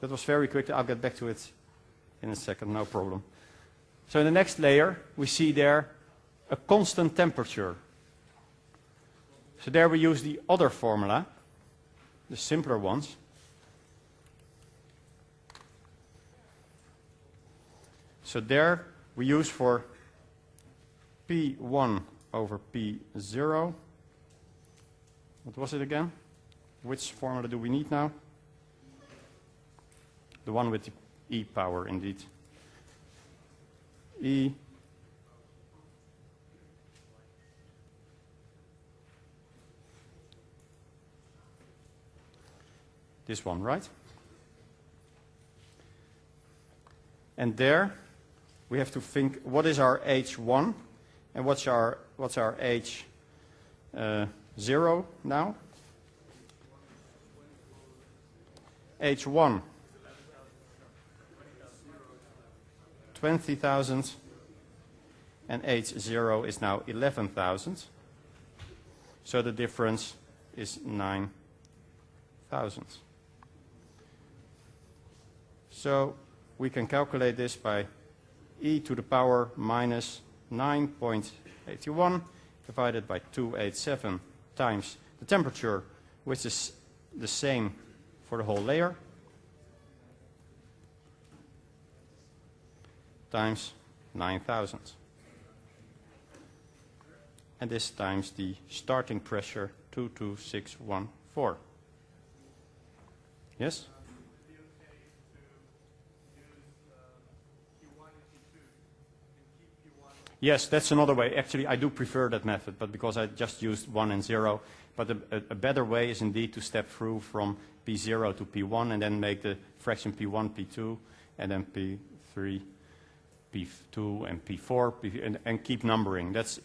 Speaker 2: That was very quick. I'll get back to it in a second, no problem. So in the next layer, we see there a constant temperature. So there we use the other formula, the simpler ones. So there we use for P1 over P0. What was it again? Which formula do we need now? The one with the E power, indeed. E this one, right? And there we have to think, what is our H1 and what's our H0 now? H1 20,000 and H0 is now 11,000. So the difference is 9,000. So we can calculate this by e to the power minus 9.81 divided by 287 times the temperature, which is the same for the whole layer, times 9,000. And this times the starting pressure, 22614. Yes? Yes, that's another way. Actually, I do prefer that method, but because I just used 1 and 0. But a better way is indeed to step through from P0 to P1 and then make the fraction P1, P2, and then P3, P2, and P4, and keep numbering. That's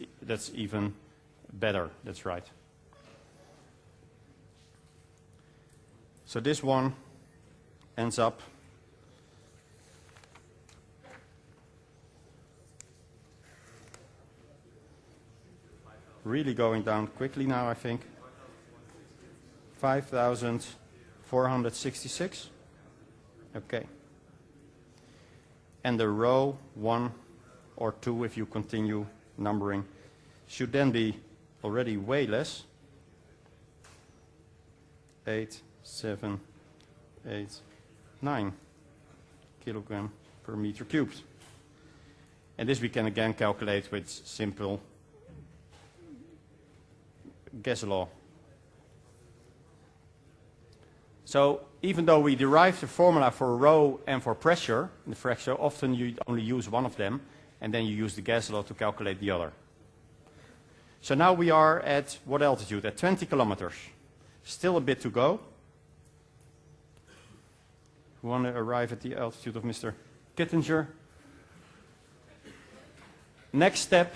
Speaker 2: even better. That's right. So this one ends up really going down quickly now, I think. 5,466. Okay. And the row 1 or 2, if you continue numbering, should then be already way less. 8, 7, 8, 9 kilogram per meter cubed. And this we can again calculate with simple gas law. So even though we derive the formula for rho and for pressure in the fraction, often you only use one of them, and then you use the gas law to calculate the other. So now we are at what altitude? At 20 kilometers. Still a bit to go. We want to arrive at the altitude of Mr. Kittinger. Next step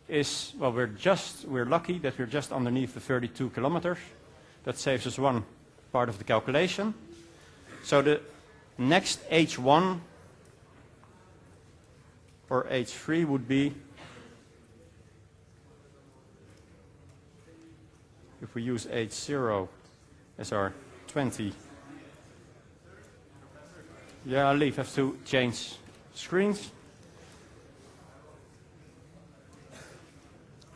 Speaker 2: is, well, we're lucky that we're just underneath the 32 kilometers. That saves us one part of the calculation. So the next H1 or H3 would be, if we use H0 as our 20. Yeah, I'll leave. Have to change screens.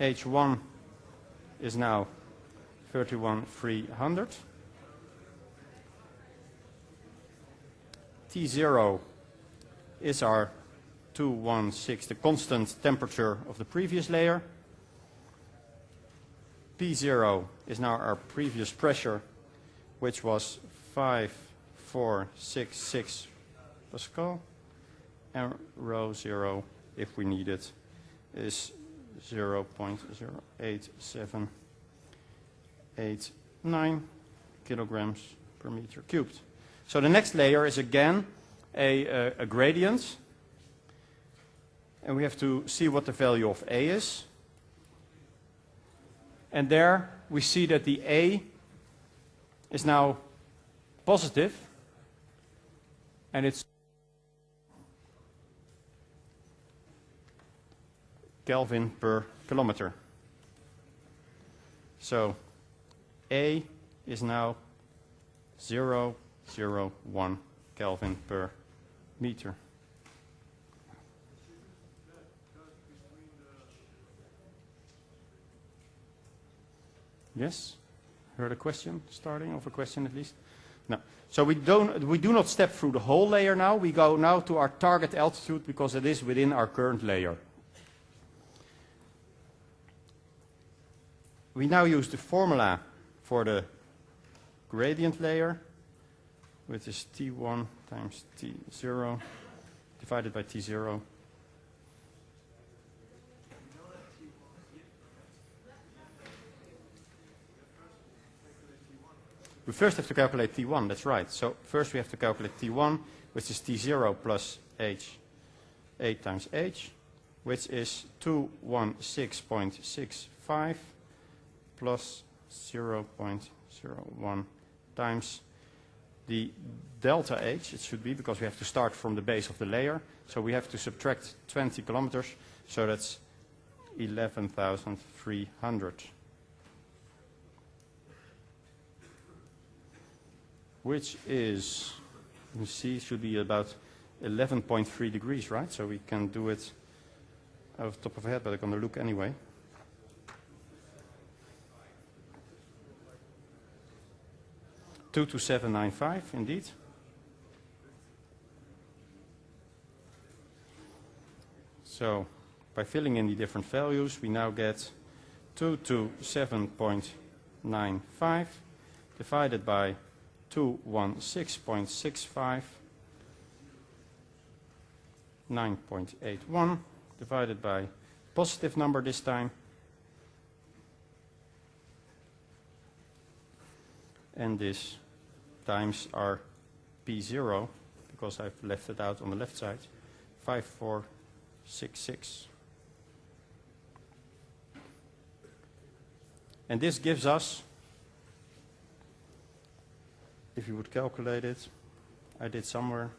Speaker 2: H1 is now 31,300. T0 is our 216, the constant temperature of the previous layer. P0 is now our previous pressure, which was 5,466 Pascal. And rho 0, if we need it, is 0.08789 kilograms per meter cubed. So the next layer is again a gradient. And we have to see what the value of A is. And there we see that the A is now positive. And it's Kelvin per kilometer. So A is now 0.001 Kelvin per meter. Yes? Heard a question starting, of a question at least? No. So we do not step through the whole layer now. We go now to our target altitude because it is within our current layer. We now use the formula for the gradient layer, which is T1 times T0 divided by T0. We first have to calculate T1, that's right. So first we have to calculate T1, which is T0 plus H, 8 times H, which is 216.65 plus 0.01 times the delta H, it should be, because we have to start from the base of the layer. So we have to subtract 20 kilometers, so that's 11,300. Which is, you see, should be about 11.3 degrees, right? So we can do it out of the top of our head, but I'm going to look anyway. $22795, indeed. So by filling in the different values, we now get 227.95 divided by 216.65, 9.81 divided by positive number this time, and this times our P0, because I've left it out on the left side, 5466. And this gives us, if you would calculate it, I did somewhere,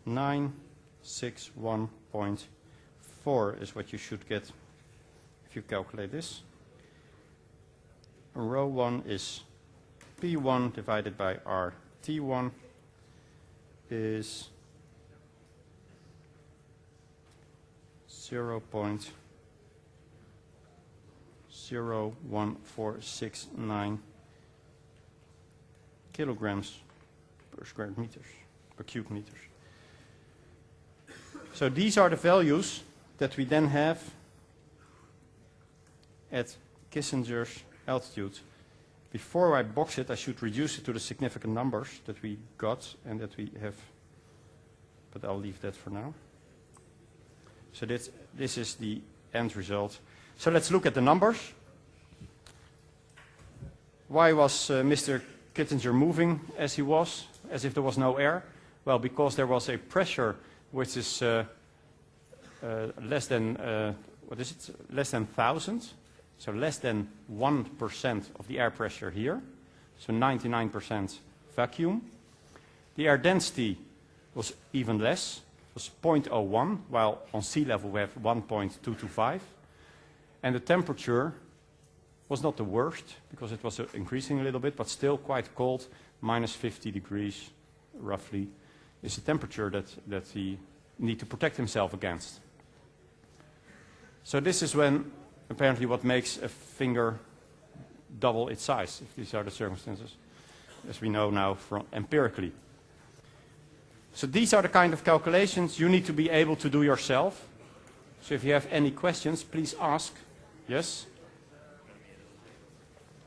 Speaker 2: 961.4 is what you should get if you calculate this. Rho 1 is P1 divided by R T1 is 0.01469 kilograms per square meters, per cube meters. So these are the values that we then have at Kissinger's altitude. Before I box it, I should reduce it to the significant numbers that we got and that we have, but I'll leave that for now. So this is the end result. So let's look at the numbers. Why was Mr. Kittinger moving as he was, as if there was no air? Well, because there was a pressure which is less than, less than 1,000. So less than 1% of the air pressure here. So 99% vacuum. The air density was even less, it was 0.01, while on sea level we have 1.225. And the temperature was not the worst, because it was increasing a little bit, but still quite cold, minus 50 degrees roughly, is the temperature that he needs to protect himself against. So this is when, apparently, what makes a finger double its size, if these are the circumstances, as we know now from empirically. So these are the kind of calculations you need to be able to do yourself. So if you have any questions, please ask. Yes?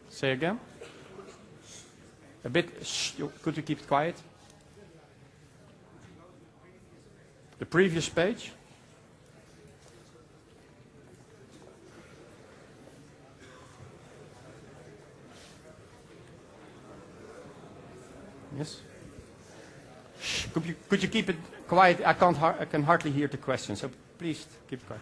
Speaker 2: Say again? A bit, could you keep it quiet? The previous page. Yes? Could you keep it quiet? I can hardly hear the question, so please keep it quiet.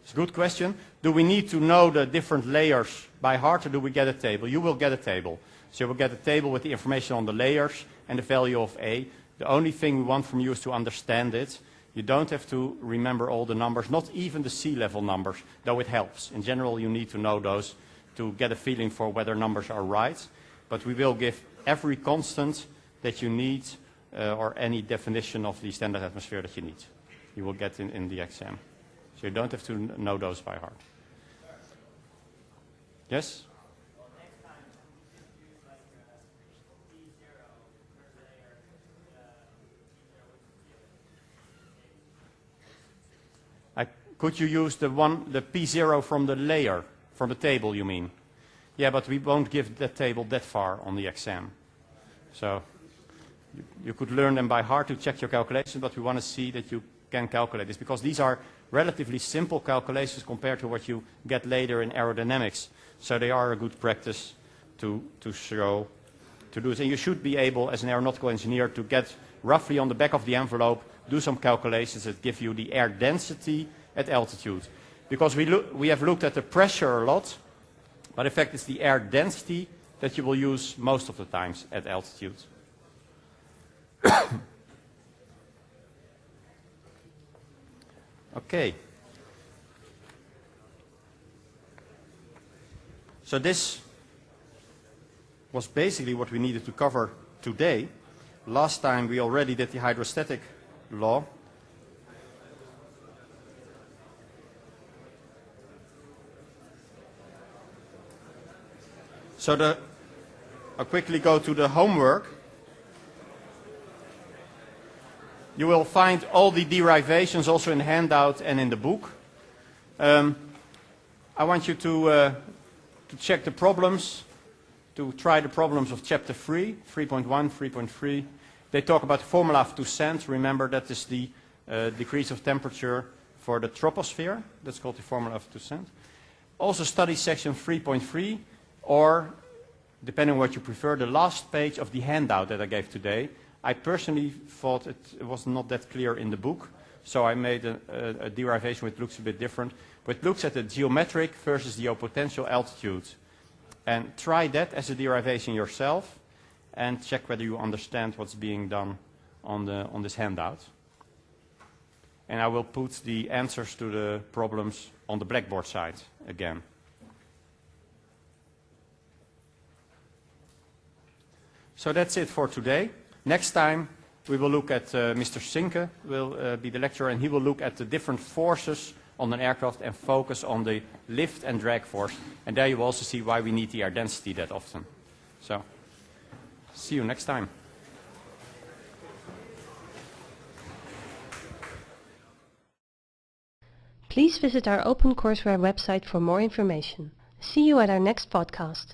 Speaker 2: It's a good question. Do we need to know the different layers by heart, or do we get a table? You will get a table. So you will get a table with the information on the layers and the value of A. The only thing we want from you is to understand it. You don't have to remember all the numbers, not even the sea level numbers, though it helps. In general, you need to know those to get a feeling for whether numbers are right. But we will give every constant that you need, or any definition of the standard atmosphere that you need. You will get in the exam. So you don't have to know those by heart. Yes? Could you use the P0 from the layer, from the table, you mean? Yeah, but we won't give that table that far on the exam. So you could learn them by heart to check your calculations, but we want to see that you can calculate this, because these are relatively simple calculations compared to what you get later in aerodynamics. So they are a good practice to show, to do this. And you should be able, as an aeronautical engineer, to get roughly on the back of the envelope, do some calculations that give you the air density at altitude. Because we have looked at the pressure a lot, but in fact it's the air density that you will use most of the times at altitude. Okay. So this was basically what we needed to cover today. Last time we already did the hydrostatic law. So I'll quickly go to the homework. You will find all the derivations also in the handout and in the book. I want you to check the problems, to try the problems of chapter 3, 3.1, 3.3. They talk about the formula of Toussaint. Remember, that is the decrease of temperature for the troposphere. That's called the formula of Toussaint. Also study section 3.3. Or, depending on what you prefer, the last page of the handout that I gave today. I personally thought it was not that clear in the book, so I made a derivation which looks a bit different. But it looks at the geometric versus the potential altitude. And try that as a derivation yourself, and check whether you understand what's being done on this handout. And I will put the answers to the problems on the Blackboard side again. So that's it for today. Next time we will look at Mr. Sinke will be the lecturer, and he will look at the different forces on an aircraft and focus on the lift and drag force. And there you will also see why we need the air density that often. So, see you next time.
Speaker 1: Please visit our OpenCourseware website for more information. See you at our next podcast.